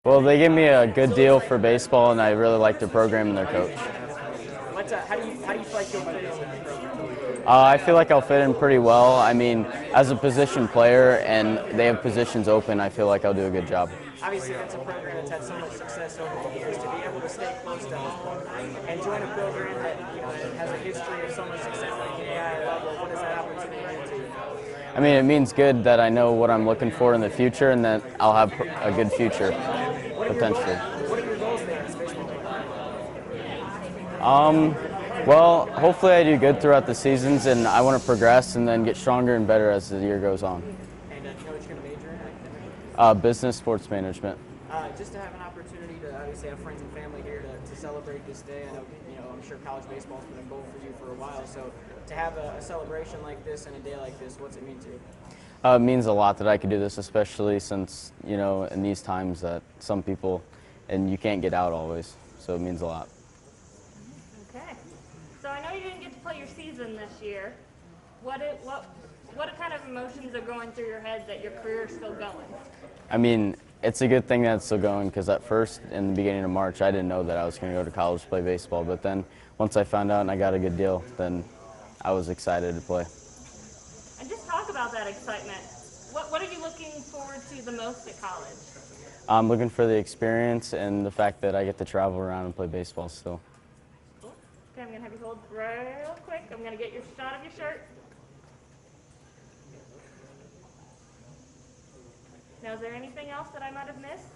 Well, they gave me a good deal for baseball, and I really like their program and their coach. How do you feel like you'll fit in with the program? I feel like I'll fit in pretty well. I mean, as a position player and they have positions open, I feel like I'll do a good job. Obviously, that's a program that's had so much success over the years. To be able to stay close to home and join a program that that has a history of so much success like the AI level, what does that opportunity mean to you? I mean, it means good that I know what I'm looking for in the future and that I'll have a good future, potentially. What are your goals there as a baseball player? Well, hopefully I do good throughout the seasons, and I want to progress and then get stronger and better as the year goes on. And do you know what you're going to major in academically? Business sports management. Just to have an opportunity to obviously have friends and family here to celebrate this day. I know, I'm sure college baseball's been a goal for you for a while. So to have a celebration like this and a day like this, what's it mean to you? It means a lot that I could do this, especially since, in these times that some people, and you can't get out always, so it means a lot. Okay. So I know you didn't get to play your season this year. What kind of emotions are going through your head that your career is still going? I mean, it's a good thing that it's still going because at first, in the beginning of March, I didn't know that I was going to go to college to play baseball. But then once I found out and I got a good deal, then I was excited to play. And just talk about that excitement. What are you looking forward to the most at college? I'm looking for the experience and the fact that I get to travel around and play baseball still. Cool. Okay, I'm going to have you hold real quick. I'm going to get your shot of your shirt. Now, is there anything else that I might have missed?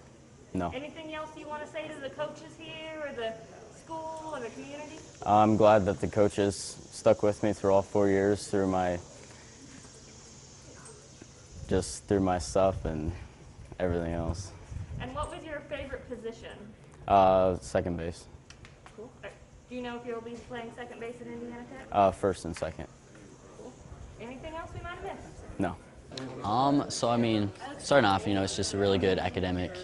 No. Anything else you want to say to the coaches here or the school or the community? I'm glad that the coaches stuck with me through all 4 years through my stuff and everything else. And what was your favorite position? Second base. Cool. Do you know if you'll be playing second base at Indiana Tech? First and second. Cool. Anything else we might have missed? No. So I mean, starting off, it's just a really good academic,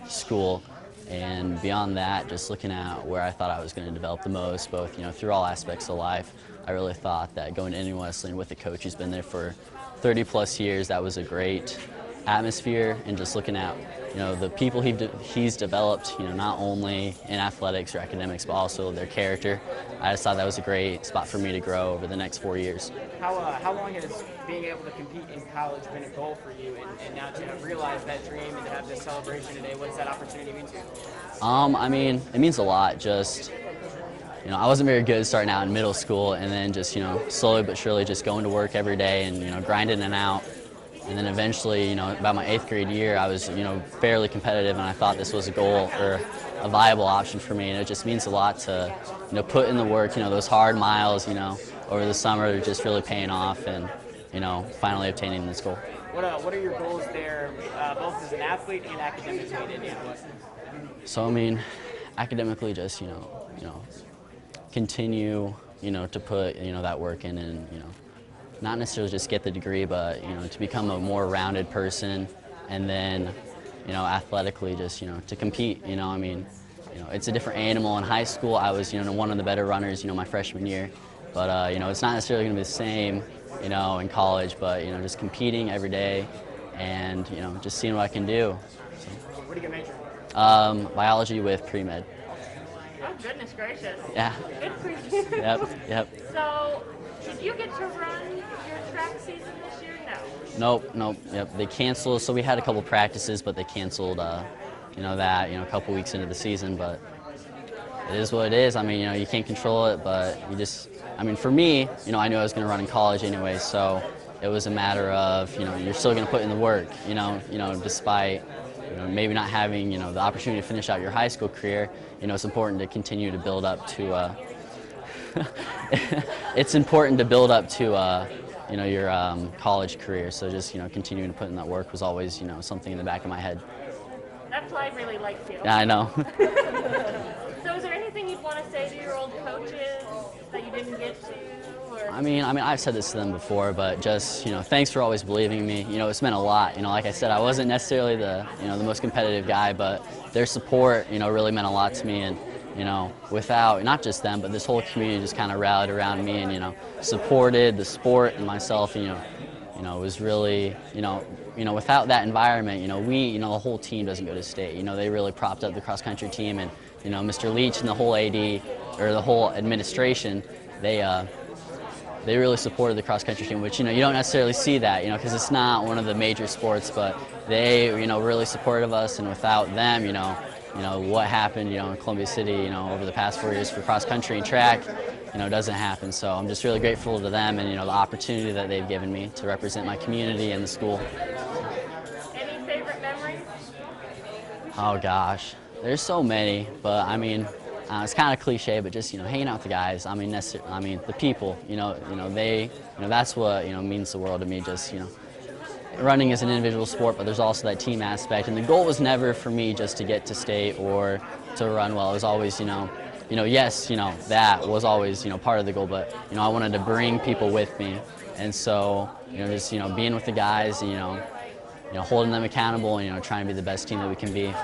school, and beyond that, just looking at where I thought I was going to develop the most, both, through all aspects of life. I really thought that going to Indian Wesleyan with a coach who's been there for 30 plus years, that was a great atmosphere, and just looking at, the people he's developed, not only in athletics or academics, but also their character. I just thought that was a great spot for me to grow over the next 4 years. How long has being able to compete in college been a goal for you, and now to have realized that dream and to have this celebration today, what does that opportunity mean to you? I mean, it means a lot. Just, I wasn't very good starting out in middle school, and then just, slowly but surely just going to work every day and, grinding it out. And then eventually, about my 8th grade year, I was, fairly competitive, and I thought this was a goal or a viable option for me. And it just means a lot to, put in the work, those hard miles, over the summer, they're just really paying off and, finally obtaining this goal. What are your goals there, both as an athlete and academically at Indiana Wesleyan? So, I mean, academically, just, continue, to put, that work in and, not necessarily just get the degree, but, to become a more rounded person, and then, athletically just, to compete, I mean, it's a different animal. In high school, I was, one of the better runners, my freshman year, but, it's not necessarily going to be the same, in college, but, just competing every day and, just seeing what I can do. So. What do you major in? Biology with pre-med. Oh, goodness gracious. Yeah. Good for you. Yep. So, did you get to run your track season this year? No. Nope. Yep. They canceled. So we had a couple practices, but they canceled. That a couple weeks into the season. But it is what it is. I mean, you can't control it, but you just. I mean, for me, I knew I was going to run in college anyway, so it was a matter of you're still going to put in the work. Despite maybe not having the opportunity to finish out your high school career. It's important to continue to build up to. It's important to build up to your college career. So just continuing to put in that work was always something in the back of my head. That's why I really liked you. Yeah, I know. So is there anything you'd want to say to your old coaches that you didn't get to? Or? I mean, I've said this to them before, but just thanks for always believing in me. It's meant a lot. Like I said, I wasn't necessarily the the most competitive guy, but their support really meant a lot to me. And without not just them, but this whole community just kind of rallied around me and supported the sport and myself. And, it was really without that environment, the whole team doesn't go to state. They really propped up the cross country team, and Mr. Leach and the whole AD or the whole administration, they really supported the cross country team, which you don't necessarily see that, because it's not one of the major sports, but they really supported us, and without them, what happened, in Columbia City, over the past 4 years for cross country and track, doesn't happen. So I'm just really grateful to them and the opportunity that they've given me to represent my community and the school. Any favorite memories? Oh gosh, there's so many, but I mean, it's kind of cliche, but just hanging out with the guys. I mean, the people. That's what means the world to me. Just running is an individual sport, but there's also that team aspect. And the goal was never for me just to get to state or to run well. It was always yes, that was always part of the goal. But I wanted to bring people with me, and so just being with the guys, holding them accountable, and trying to be the best team that we can be.